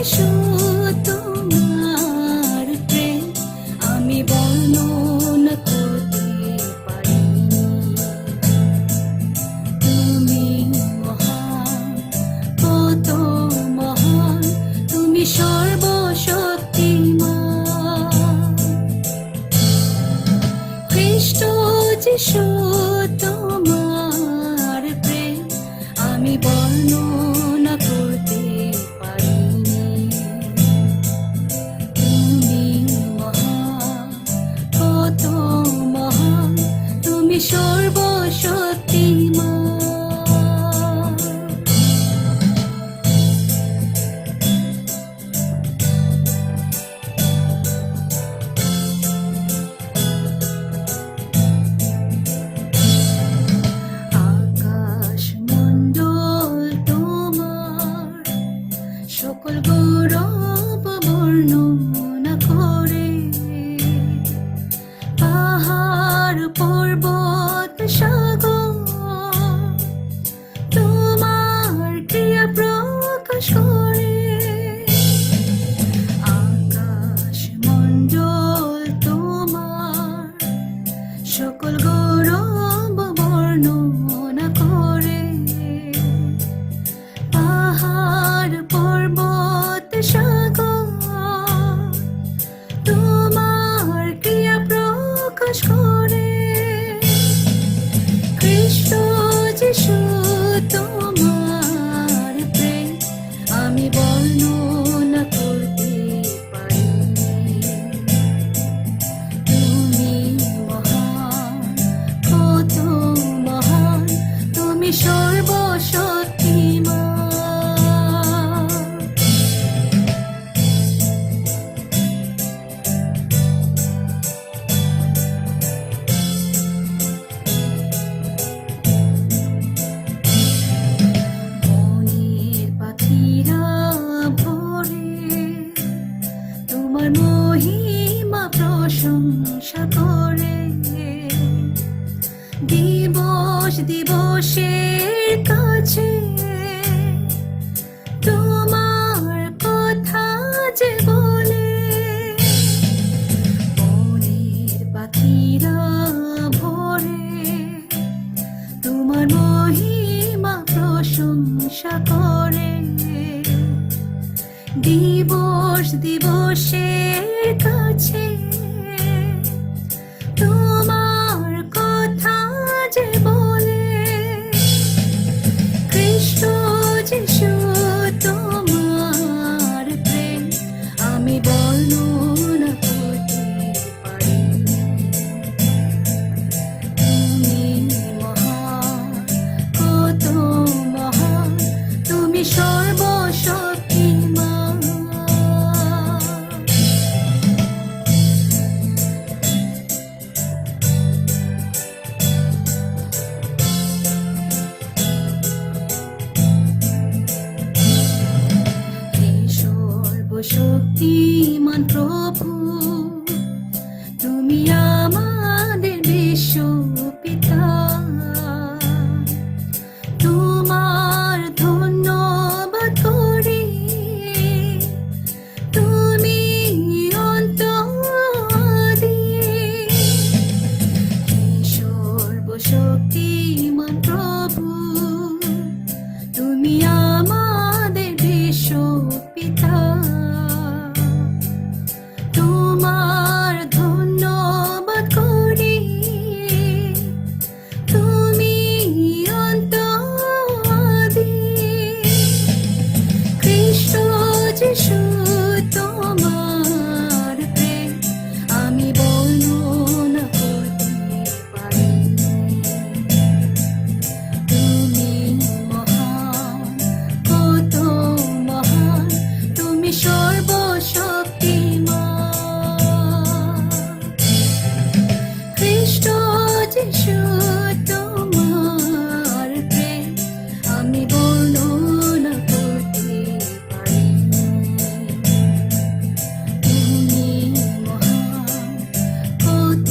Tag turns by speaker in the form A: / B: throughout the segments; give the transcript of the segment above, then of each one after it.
A: যিশু তোমার প্রেম আমি বর্ণনা করতে পারি। তুমি মহান, কত মহান, তুমি সর্বশক্তিমান। খ্রিস্ট যিশু তোমার প্রেম আমি বর্ণনা করতে পারিনি। তুমি মহান, কত মহান, তুমি সর্বশক্তিমান। সকল গৌরব বর্ণনা করে, পাহাড় পর্বত সাগর তোমার ক্রিয়া প্রকাশ করে। আকাশ মণ্ডল তোমার সকল গৌরব বর্ণনা করে, পাহাড় পর্বত সাগর তোমার ক্রিয়া প্রকাশ করে। খ্রিস্ট যিশু তোমার প্রেম আমি বর্ণনা করতে পারি। তুমি মহান, কত মহান, তুমি সর্বশক্তিমান। তোমার মহিমা প্রশংসা করে, দিবস দিবসের কাছে তোমার কথা যে বলে। বনের পাখিরা ভোরে তোমার মহিমা প্রশংসা করে, দিবস দিবসের কাছে তোমার কথা যে বলে। খ্রিস্ট যিশু তোমার প্রেম আমি বর্ণনা করতে পারি। তুমি মহান, কত মহান, তুমি সর্বশক্তিমান। সর্বশক্তিমান প্রভু তুমি আমাদের বিশ্ব পিতা, তোমার ধন্যবাদ করি। তুমি অন্তরাদি, সর্বশক্তিমান প্রভু তুমি আমাদের বিশ্ব পিতা, তোমার ধন্যবাদ করি। তুমি অন্তরাদি, খ্রিস্ট যিশু তোমার প্রেম আমি বর্ণনা করতে পারি। তুমি মহান, কত মহান, তুমি সর্বশক্তিমান। খ্রিস্ট যিশু তোমার প্রেম আমি বর্ণনা করতে পারি। তুমি মহান, কত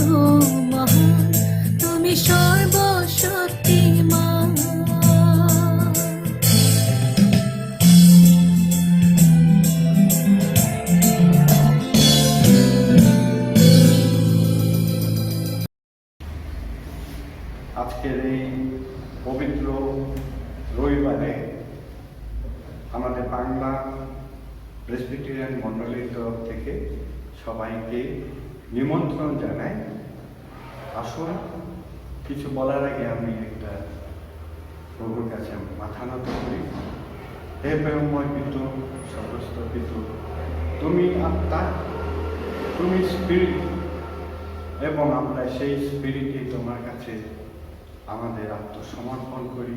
A: মহান, তুমি সর্বশক্তিমান।
B: রবিবারে আমাদের বাংলা প্রেসবিটেরিয়ান মণ্ডলীর তরফ থেকে সবাইকে নিমন্ত্রণ জানাই। আসুন, কিছু বলার আগে আমি একটা প্রভুর কাছে মাথা নত করি। হে প্রেমময় পিতু, সমস্ত পিতু, তুমি আত্মা, তুমি স্পিরিট, এবং আমরা সেই স্পিরিটে তোমার কাছে আমাদের আত্মসমর্পণ করি।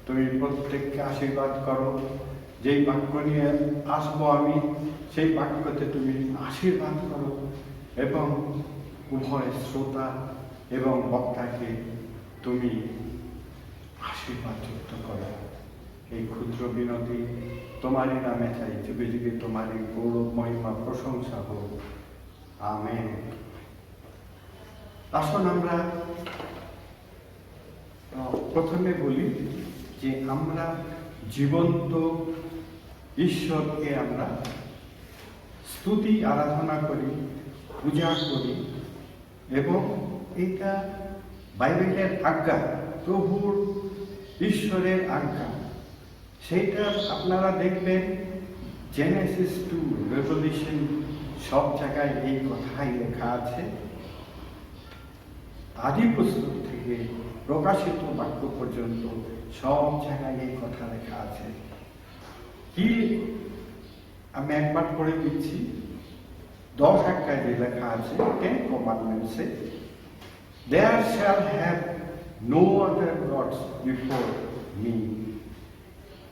B: তুমি প্রত্যেককে আশীর্বাদ করো। যেই বাক্য নিয়ে আসবো আমি, সেই বাক্যতে তুমি আশীর্বাদ করো এবং উভয় শ্রোতা এবং বক্তাকে তুমি আশীর্বাদ যুক্ত করো। এই ক্ষুদ্র বিনতি তোমারই নামে চাই, যুগে যুগে তোমারই গৌরব মহিমা প্রশংসা হোক। আমেন। আসুন আমরা প্রথমে বলি যে আমরা জীবন্ত ঈশ্বরকে আমরা স্তুতি আরাধনা করি, পূজা করি, এবং এটা বাইবেলের আজ্ঞা, প্রভুর ঈশ্বরের আজ্ঞা। সেইটা আপনারা দেখবেন জেনেসিস টু রেভলিউশন সব জায়গায় এই কথাই লেখা আছে। আদি পুস্তক থেকে প্রকাশিত বাক্য পর্যন্ত সব জায়গায় এই কথা লেখা আছে। কি আমি একবার পড়ে দিচ্ছি। 10 অধ্যায়ে যে লেখা আছে, 10 commandments-এ, there shall have no other gods before me,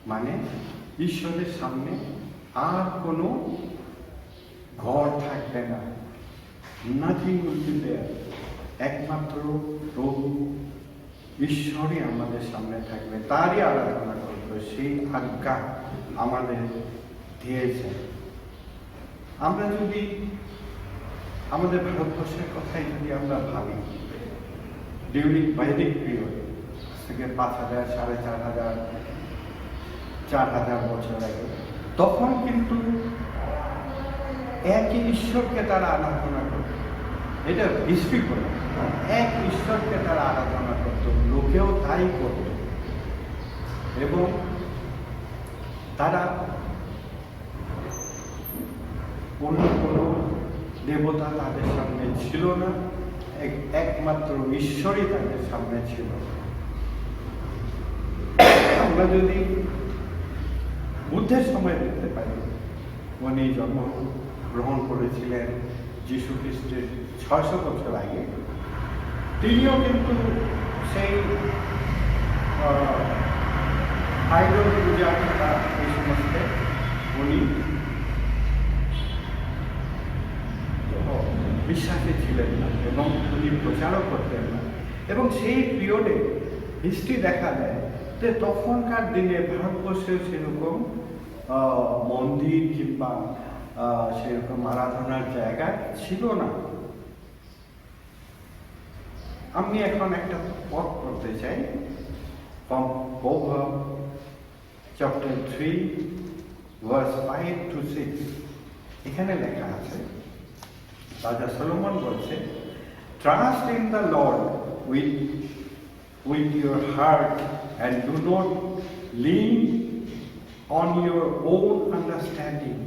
B: মানে ঈশ্বরের সামনে আর কোনো ঘর থাকবে না। Nothing will be there. একমাত্র প্রভু ঈশ্বরই আমাদের সামনে থাকবে, তারই আরাধনা করবে। সেই আজ্ঞা আমাদের দিয়েছে। আমরা যদি আমাদের ভারতবর্ষের কথাই যদি আমরা ভাবি, ডিউরিং বৈদিক পিরিয়ড থেকে 5000, 4500, 4000 বছর আগে, তখন কিন্তু একই ঈশ্বরকে তারা আরাধনা করত। এটা হিস্ট্রি করে, এক ঈশ্বরকে তারা আরাধনা করত, লোকেও তাই করত। এবং তারা অন্য কোনো দেবতা তাদের সামনে ছিল না, একমাত্র ঈশ্বরই তাদের সামনে ছিল। আমরা যদি বুদ্ধের সময় দেখতে পারি, উনি জন্মগ্রহণ করেছিলেন যীশু খ্রিস্টের 600 বছর আগে। তিনিও কিন্তু সেই আইডল পূজা বা এই সমস্ত উনি বিশ্বাসী ছিলেন না, এবং উনি প্রচারও করতেন না। এবং সেই পিরিয়ডে হিস্ট্রি দেখা যায় যে তখনকার দিনে ভারতবর্ষেও সেরকম মন্দির কিংবা সেরকম আরাধনার জায়গা ছিল না। আমি এখন একটা পথ পড়তে চাই, from Proverbs chapter 3 verse 5 to 6। এখানে লেখা আছে, রাজা সলোমন বলছে, trust in the Lord with your heart and do not lean on your own understanding.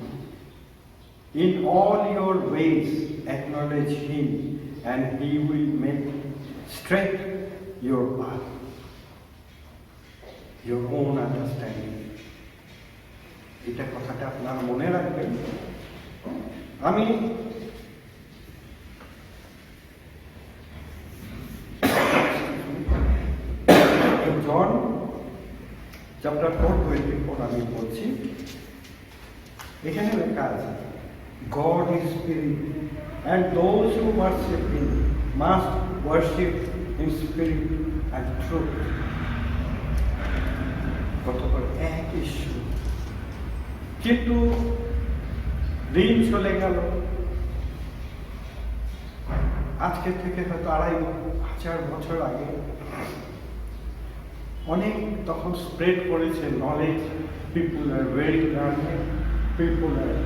B: In all your ways acknowledge him, and he will make straight your path. Your own understanding. এটা কথাটা আপনারা মনে রাখবেন। আমি John chapter 4:24 আমি বলছি। এখানে লেখা আছে, God is spirit, and those who worship him must worship in spirit and truth. কত করে এক ঈশ্বর। কিন্তু দিন চলে গেল, আজকে থেকে হয়তো 2500 বছর আগে অনেক তখন স্প্রেড করেছে knowledge. People are very learning, people are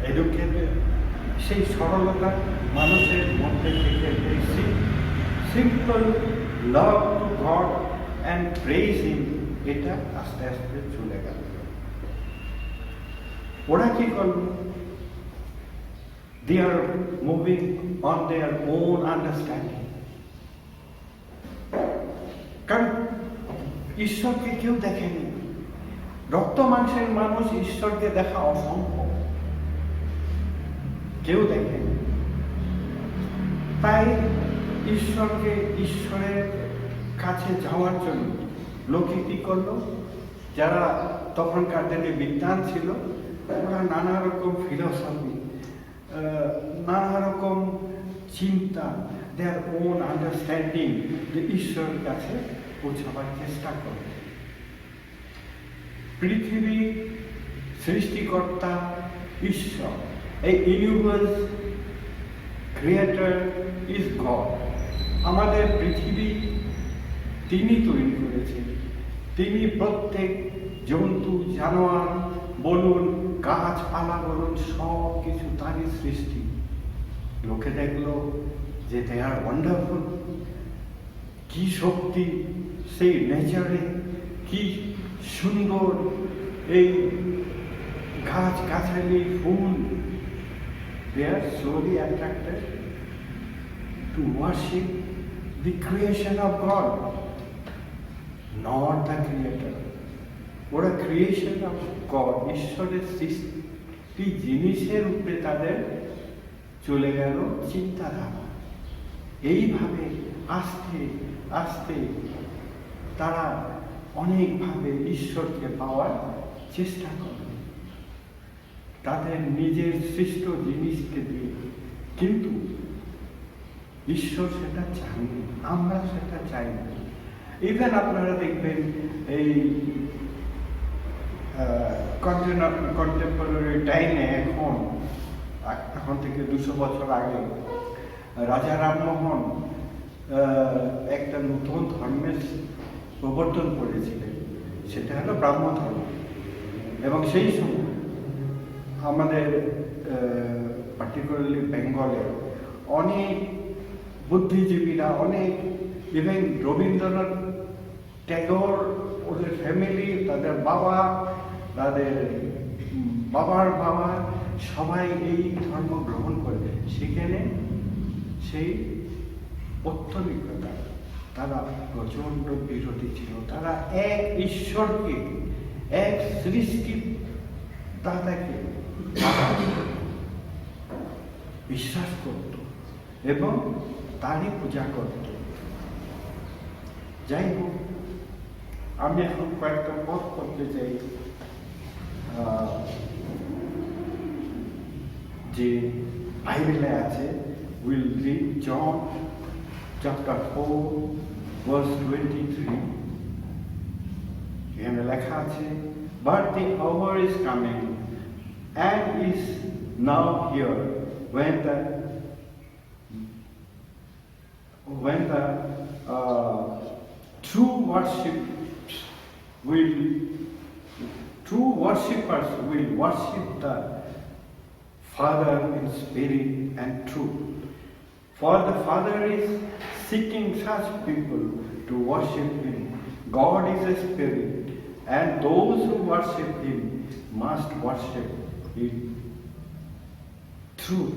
B: educated. সেই সরলতা মানুষের মধ্যে থেকে simple love to God and praise Him, এটা আস্তে আস্তে চলে গেল। ওরা কি করলো? They are moving on their own understanding. কারণ ঈশ্বরকে কেউ দেখেনি, রক্ত মাংসের মানুষ ঈশ্বরকে দেখা অসম্ভব, কেউ দেখেনি। তাই ঈশ্বরের কাছে যাওয়ার জন্য লোকে কি করলো? যারা তখনকার দিনে বিদ্বান ছিল, ওরা নানা রকম ফিলোসফি, নানা রকম চিন্তা, দেয়ার ওন আন্ডারস্ট্যান্ডিং, যে ঈশ্বরের কাছে পৌঁছাবার চেষ্টা করে। পৃথিবী সৃষ্টিকর্তা ঈশ্বর, এই ইউনিভার্স ক্রিয়েটর ইজ গড। আমাদের পৃথিবী তিনি তৈরি করেছেন, তিনি প্রত্যেক জন্তু জানোয়ার বলুন, গাছপালা বলুন, সব কিছু তারই সৃষ্টি। লোকে দেখলো যে দে আর ওয়ান্ডারফুল, কি শক্তি সেই নেচারে, কি সুন্দর এই গাছ গাছালি ফুল। They are slowly attracted to worship the creation of God, not the creator. ওরা ক্রিয়েশন অফ গড, ঈশ্বরের সৃষ্টি জিনিসের উপরে তাদের চলে গেল চিন্তাধারা। এইভাবে আস্তে আস্তে তারা অনেকভাবে ঈশ্বরকে পাওয়ার চেষ্টা করে তাদের নিজের সৃষ্ট জিনিসকে দিয়ে, কিন্তু ঈশ্বর সেটা চায়নি, আমরা সেটা চাই না। ইভেন আপনারা দেখবেন এই কন্টেম্পোরারি টাইমে, এখন থেকে 200 বছর আগে রাজা রামমোহন একটা নতুন ধর্মের প্রবর্তন করেছিলেন, সেটা হলো ব্রাহ্ম ধর্ম। এবং সেই সময় আমাদের পার্টিকুলারলি বেঙ্গলে অনেক বুদ্ধিজীবীরা, অনেক ইভেন রবীন্দ্রনাথ ট্যাগর, ওদের ফ্যামিলি, তাদের বাবা, তাদের বাবার বাবা, সবাই এই ধর্ম গ্রহণ করে। সেখানে সেই পৌত্তলিকতা, তারা প্রচণ্ড বিরোধী ছিল। তারা এক ঈশ্বরকে, এক সৃষ্টি দাতাকে বিশ্বাস করত এবং তারই পূজা করত। যাই হোক, আমি এখন কয়েকটা পথ করতে চাই যে বাইবেলে আছে। Will read John chapter 4 verse 23। এখানে লেখা আছে, but the hour is coming and is now here when the true worshippers will worship the Father in spirit and truth. For the Father is seeking such people to worship Him. God is a spirit, and those who worship Him must worship Him true.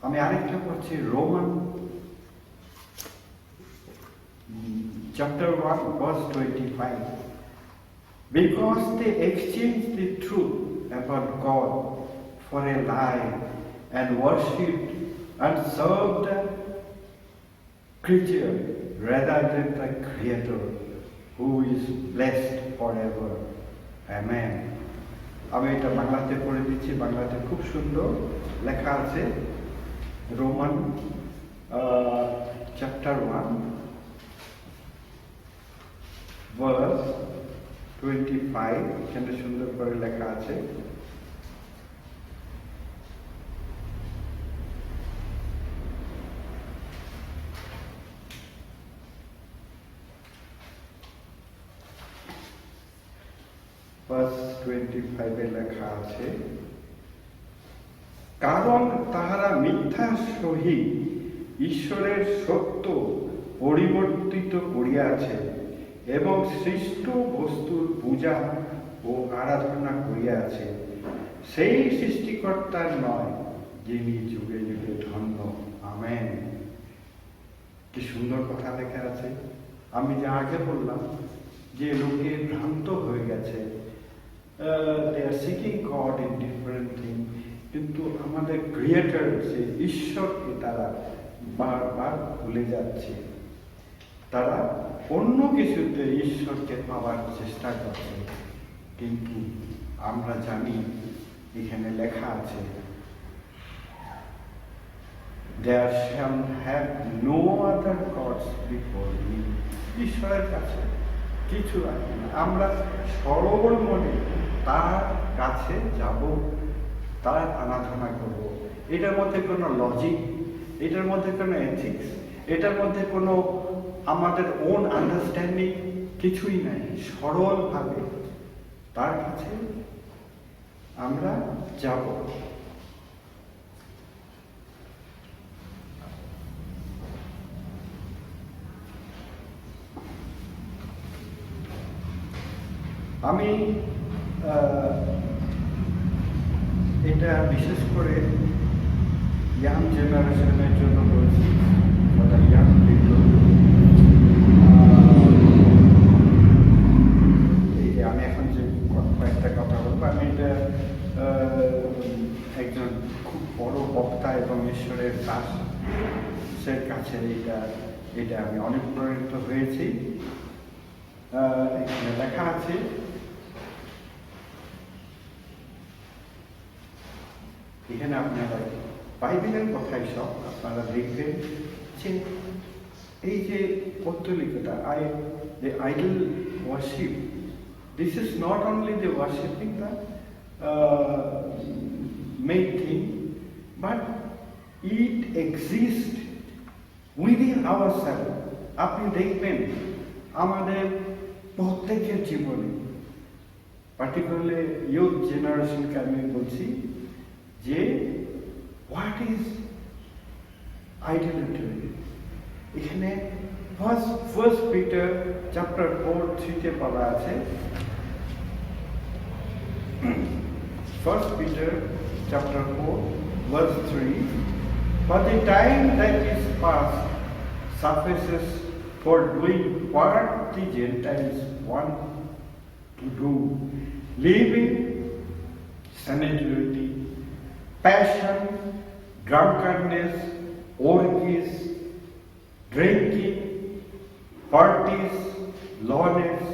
B: আমি আরেকটা পড়ছি, Roman chapter 1 verse 25. Because they exchanged the truth about God for a lie and worshipped and served the creature rather than the Creator, who is blessed forever. Amen. আমি এটা বাংলাতে পড়ে দিচ্ছি, বাংলাতে খুব সুন্দর লেখা আছে। রোমান চ্যাপ্টার 1 ভার্স 25, এখানে সুন্দর করে লেখা আছে, ভার্স 25 এ লেখা আছে, কারণ তাহারা মিথ্যার সহিত ঈশ্বরের সত্য পরিবর্তিত করিয়াছে এবং সৃষ্ট বস্তুর পূজা ও আরাধনা করিয়াছে সেই সৃষ্টিকর্তার নয়, যিনি যুগে যুগে ধন্য। আমেন। কি সুন্দর কথা লেখা আছে। আমি যা আগে বললাম যে লোকে ভ্রান্ত হয়ে গেছে, they are seeking God in different things, কিন্তু আমাদের ক্রিয়েটর যে ঈশ্বরকে তারা বারবার ভুলে যাচ্ছে। তারা অন্য কিছুতে ঈশ্বরকে পাওয়ার চেষ্টা করছে, কিন্তু আমরা জানি এখানে লেখা আছে there shall have no other gods before me। ঈশ্বরের কাছে কিছু রাখবে না। আমরা সরল মনে তার কাছে যাব, তার আরাধনা করব। এটার মধ্যে কোনো লজিক, এটার মধ্যে কোনো এথিক্স, এটার মধ্যে কোনো আমাদের ওন আন্ডারস্ট্যান্ডিং কিছুই নাই। সরলভাবে তার কাছে আমরা যাব। আমি এটা বিশেষ করে ইয়াং জেনারেশনের জন্য বলছি, ইয়াং পিপল। এই যে আমি এখন যে কয়েকটা কথা বলবো, আমি এটা একজন খুব বড় বক্তা এবং ঈশ্বরের দাসের কাছে এটা আমি অনুপ্রাণিত হয়েছি। এখানে লেখা আছে, এখানে আপনারা বাইবেলের কথাই সব আপনারা দেখবেন যে এই যে পৌত্তলিকতা, the idol worship, this is not only the worshipping the main thing, but it exists within ourselves। আপনি দেখবেন আমাদের প্রত্যেকের জীবনে, পার্টিকুলারলি ইয়ুথ জেনারেশনকে আমি বলছি যে হোয়াট ইজ আইডেন্টিটি। এখানে ফার্স্ট পিটার চ্যাপ্টার 4:3 বলা আছে, first Peter chapter 4:3, for the time that is past suffices for doing what the Gentiles want to do, living sensuality, passion, drunkenness, orgies, drinking, parties, lawless,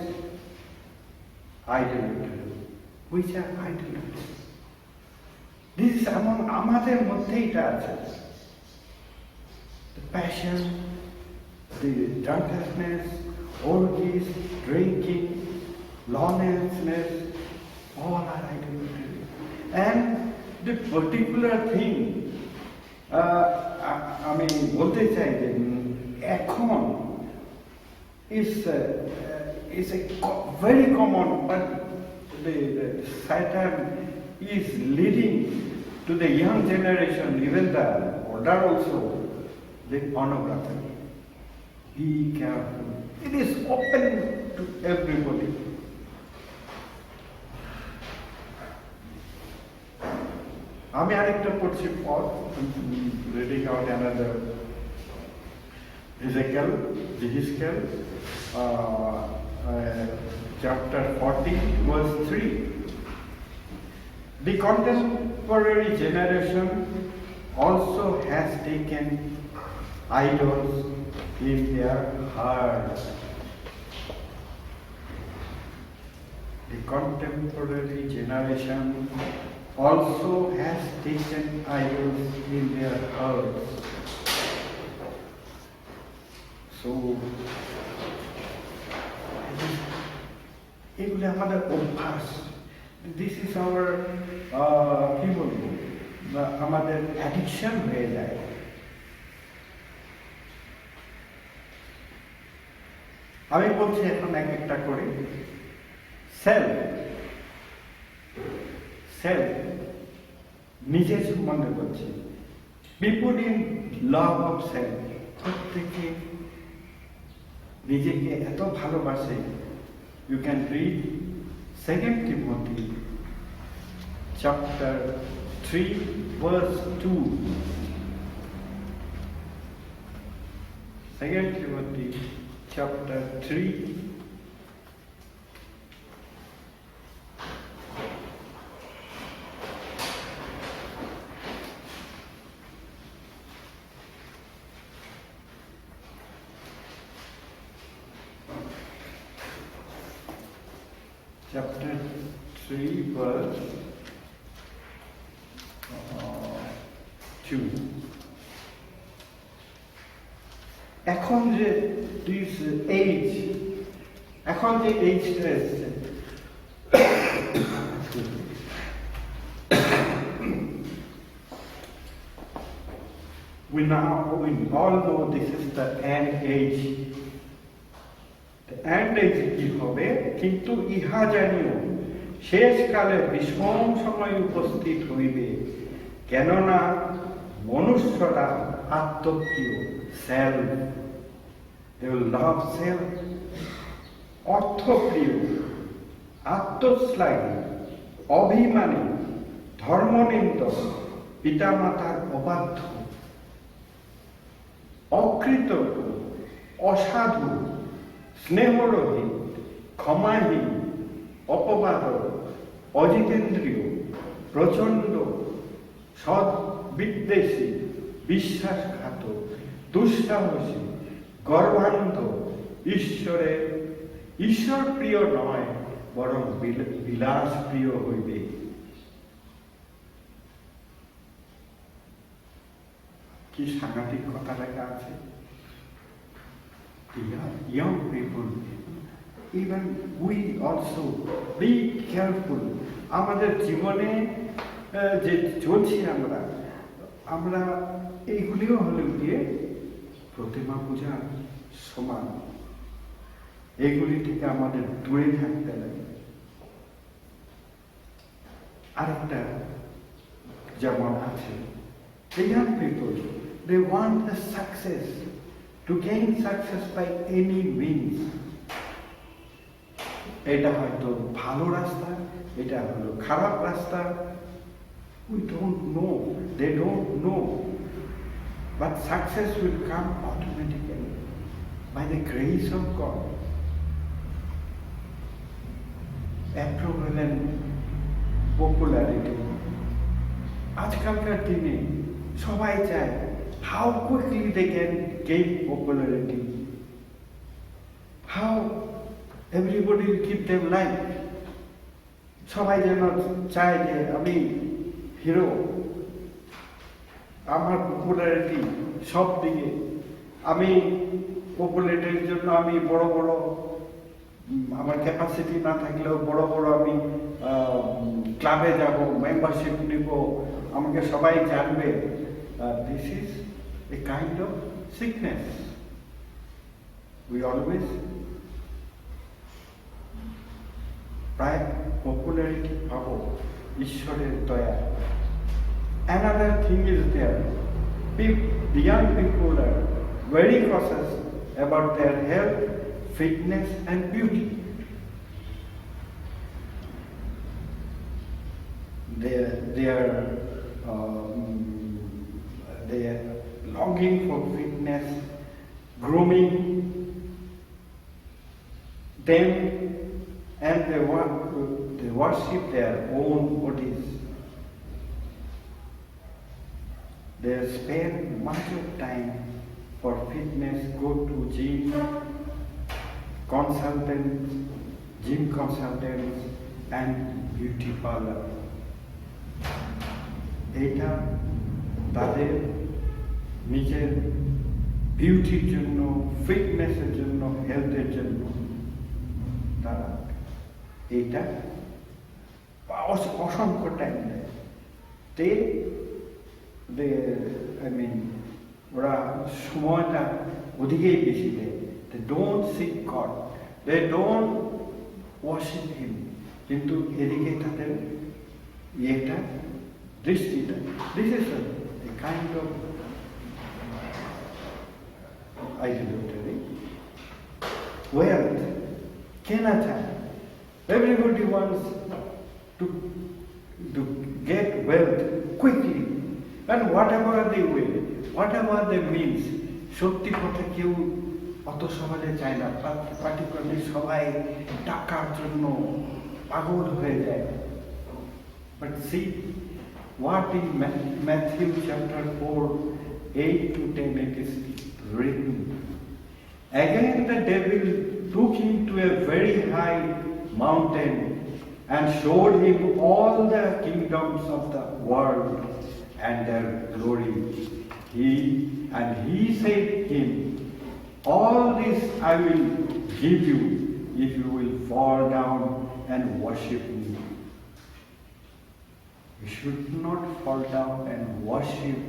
B: idolatry, which are idolatry. This is among আমাদের মধ্যে এটা আছে। The passion, the drunkenness, orgies, drinking, lawlessness, all are idolatry. And the particular thing আমি বলতে চাই যে এখন is a very common, but the Satan is leading to the young generation, even the older also, the pornography. Be careful. It is open to everybody. আমি আরেকটা পড়ছি পর, reading out another Ezekiel, chapter 40:3. The contemporary generation also has taken idols in their hearts. The contemporary generation also has taken idols in their hearts. So, এগুলি আমাদের অভ্যাস। This is our কি বলবো, আমাদের অ্যাডিকশন হয়ে যায়। আমি বলছি এখন এক একটা করে। সেলফ, নিজের সম্বন্ধে বলছি, people in love of self, প্রত্যেকে নিজেকে এত ভালোবাসে। You can read 2 Timothy chapter 3 verse 2. 2 Timothy chapter 3 chapter 3 verse 2. এখন যে দিস এইজ, এখন যে এইজটা এসছে, we all know this is the end age. The end age কি হবে, কিন্তু ইহা জানিও শেষকালে বিষম সময় উপস্থিত হইবে, কেননা মনুষ্যরা আত্মপ্রিয়, self, they will love self, অর্থপ্রিয়, আত্মশ্লাঘী, অভিমানী, ধর্মনিন্দক, পিতামাতার অবাধ্য, অকৃতজ্ঞ, অসাধু, স্নেহরহিত, ক্ষমাহীন, অপবাদক, অজিতেন্দ্রিয়, প্রচণ্ড, সদ্বিদ্বেষী, বিশ্বাসঘাতক, দুঃসাহসী, গর্বান্ধ, ঈশ্বর প্রিয় নয়, বরং বিলাস প্রিয় হইবে। কি সাংঘাতিক কথা লেখা আছে। Young people, even we also be careful. আমাদের জীবনে যে চলছি আমরা এইগুলিও হলো গিয়ে প্রতিমা পূজা সমান, এইগুলি থেকে আমাদের দূরে থাকতে লাগে। আরেকটা যেমন আছে, the young people, they want the success, to gain success by any means. এটা হয়তো ভালো রাস্তা, এটা হলো খারাপ রাস্তা, we don't know, they don't know, but success will come automatically by the grace of God. Approval and popularity, আজকালকার দিনে সবাই চায় how quickly they can gain popularity, how everybody will keep them like, সবাই যেন চায় যে আমি hero, আমার পপুলারিটি সব দিকে, আমি পপুলারিটির জন্য আমি বড় বড়, আমার ক্যাপাসিটি না থাকলেও বড় বড় আমি ক্লাবে যাব, মেম্বারশিপ নিব, আমাকে সবাই জানবে। This is a kind of sickness. We always প্রায় পপুলারিটি পাবো ঈশ্বরের দয়া। Another thing is there. The young people are very cautious about their health, fitness and beauty. They are longing for fitness, grooming them, and they worship their own bodies. They spend much of time for fitness, go to gym consultants and beauty parlor. এটা তাদের নিজের বিউটির জন্য, ফিটনেসের জন্য, হেলথের জন্য তারা এইটা অসংখ্য টাইম দেয়। ওরা সময়টা ওদিকেই বেশি দেয়। They don't seek God, they don't worship Him, কিন্তু এদিকে তাদের ইয়েটা Drishtita. This is a kind of idolatry. Wealth, kenata. Everybody wants to get wealth quickly. And whatever they will, whatever they means, সত্যি কথা কেউ অত সহজে চায় না, পার্টিকুলারলি সবাই টাকার জন্য পাগল হয়ে যায়। But see what in Matthew chapter 4, 8 to 10 it is written. Again the devil took him to a very high mountain and showed him all the kingdoms of the world and their glory. He said to him, all this I will give you if you will fall down and worship me. You should not fall down and worship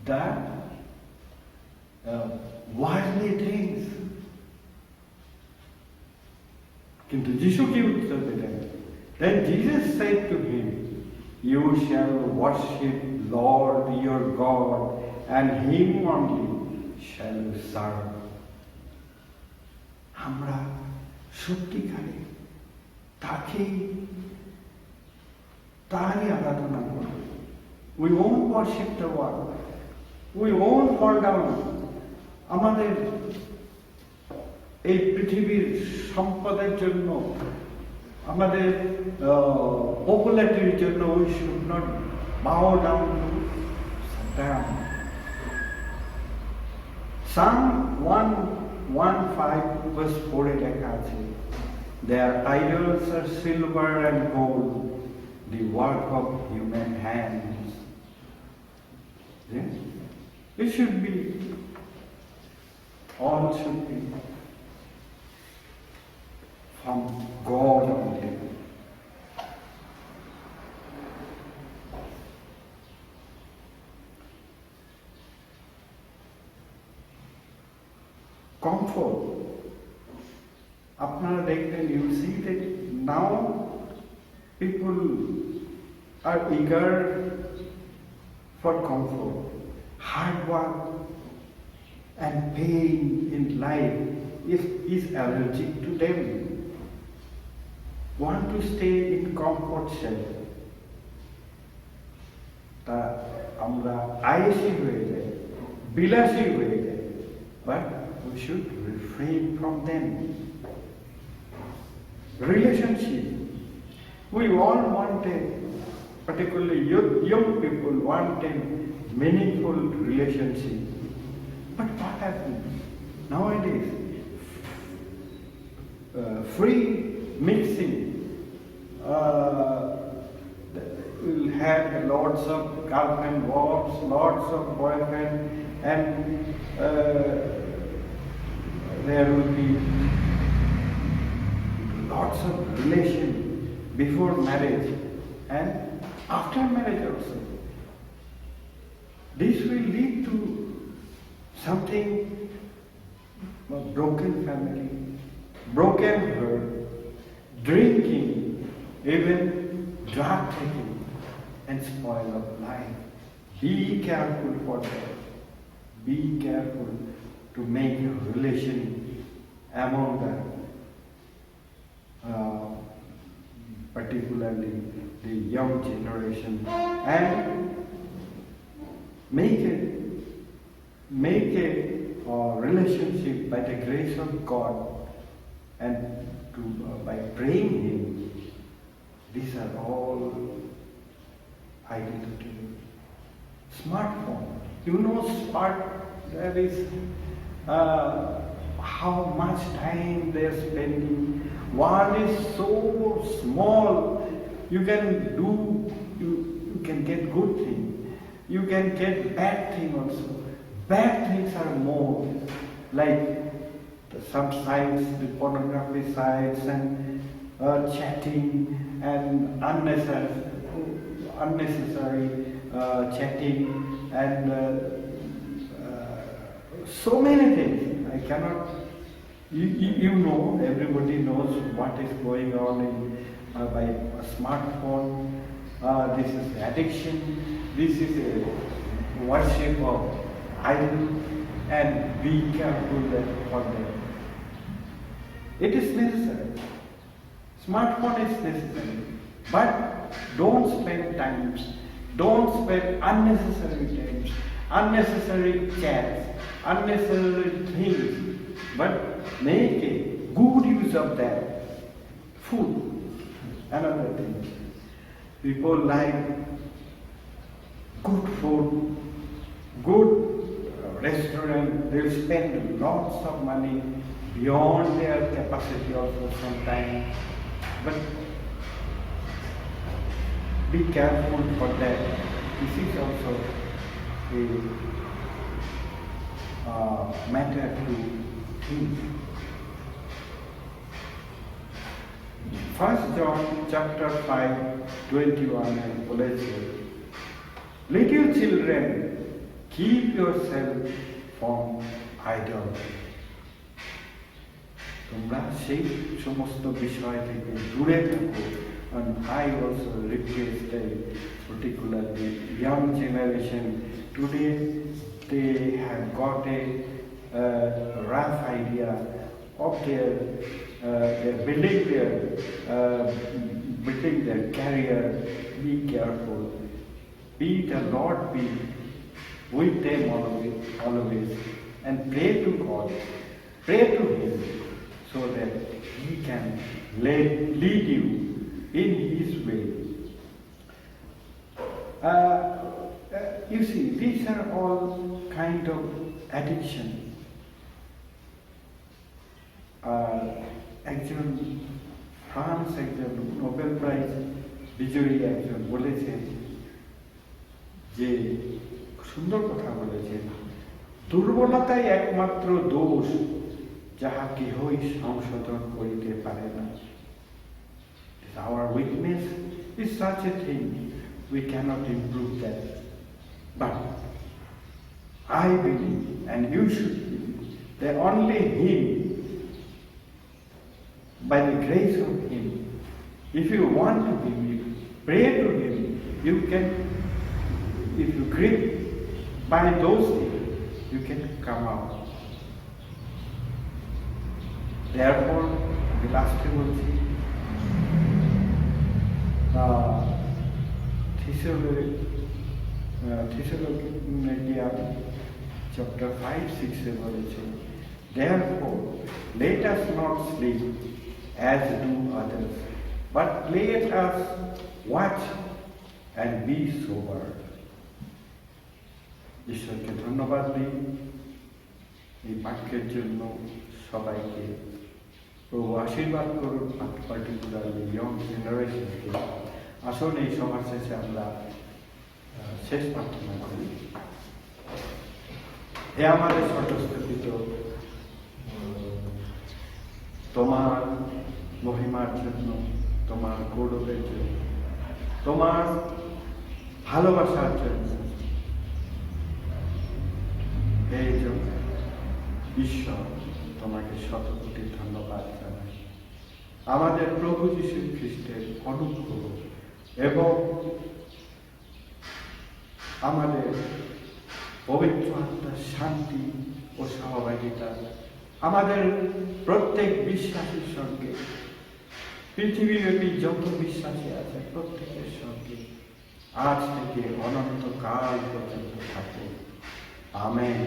B: the worldly things. কিন্তু যিশু কি উত্তর দিলেন? Then Jesus said to him, you shall worship Lord your God, and him only shall you serve. আমরা সত্যিকারে তারই আরাধনা করি। We won't worship the world. We won't fall down. আমাদের এই পৃথিবীর সম্পদের জন্য, আমাদের পপুলারিটির জন্য we should not bow down to Satan. Psalm 115 verse 4 এ লেখা আছে, their idols are silver and gold, the work of human hands. Yes? It should be, all should be from God only. Comfort. আপনারা দেখবেন, you see that now people are eager for comfort. Hard work and pain in life is allergic to them. Want to stay in comfort shelter. তা আমরা আয়েশি হয়ে যাই, বিলাসী হয়ে যাই, but we should refrain from them. Relationship. We all wanted, particularly young people wanted meaningful relationship. But what happens nowadays? Free mixing. We'll have lots of girlfriend wives, lots of boyfriend, and there will be lots of relation before marriage and after marriage also. This will lead to something, a broken family, broken heart, drinking, even drug taking, and spoil of life. Be careful for that. Be careful to make a relation among them, particularly the young generation, and make a relationship by the grace of God, and by praying Him. These are all identity. Smartphone. You know, there is how much time they are spending. One is so small. You can get good thing. You can get bad thing also. Bad things are more, like some sites, the pornography sites, and chatting, and unnecessary chatting, and so many things. I cannot. You know, everybody knows what is going on by a smartphone, This is addiction. This is a worship of idol, and be careful for that. It is necessary. Smartphone is necessary, but don't spend time. Don't spend unnecessary times, unnecessary chats, unnecessary things. But make a good use of that. Food, another thing. People like good food, good restaurant. They'll spend lots of money beyond their capacity also sometimes. But be careful for that. This is also a matter to think. 1 John chapter 5:21 বলেছে, Little children, keep yourself from idols. তোমরা সেই সমস্ত বিষয় থেকে দূরে থাকো। And I also request particularly young generation today, they have got a rough idea of they're building their career. Be careful. Be the Lord be with them always, and pray to God. Pray to Him so that He can lead you in His way. You see, these are all kind of addiction. একজন France একজন Nobel prize বিজয়ী একজন বলেছেন যে সুন্দর কথা বলেছেন, দুর্বলতাই একমাত্র দোষ যাহা কেহই সংশোধন করিতে পারে না। Our weakness is such a thing, we cannot improve that. But I believe, and you should believe, that only Him, by the grace of Him, if you want to believe, pray to Him, you can, if you grip by those things, you can come out. Therefore, the last বলছি, Thessalonians chapter 5-6 বলেছে, Therefore, let us not sleep as do others, but let us watch and be sober. ঈশ্বরকে ধন্যবাদ দিই এই বাক্যের জন্য। সবাইকে প্রভু আশীর্বাদ করুন, পার্টিকুলারলি ইয়ং জেনারেশনকে। আসুন এই সভা শেষে আমরা শেষ প্রার্থনা করি। হে আমাদের স্বর্গস্থিত, তোমার মহিমার জন্য, তোমার গৌরবের জন্য, তোমার ভালোবাসার জন্য, এই জন্য ঈশ্বর তোমাকে শত কোটি ধন্যবাদ জানাই। আমাদের প্রভু যীশু খ্রিস্টের অনুগ্রহ এবং আমাদের পবিত্র আত্মার শান্তি ও সহভাগিতা আমাদের প্রত্যেক বিশ্বাসীর সঙ্গে, পৃথিবীব্যাপী যত বিশ্বাসী আছে প্রত্যেকের সঙ্গে আজ থেকে অনন্তকাল পর্যন্ত থাকে। আমেন।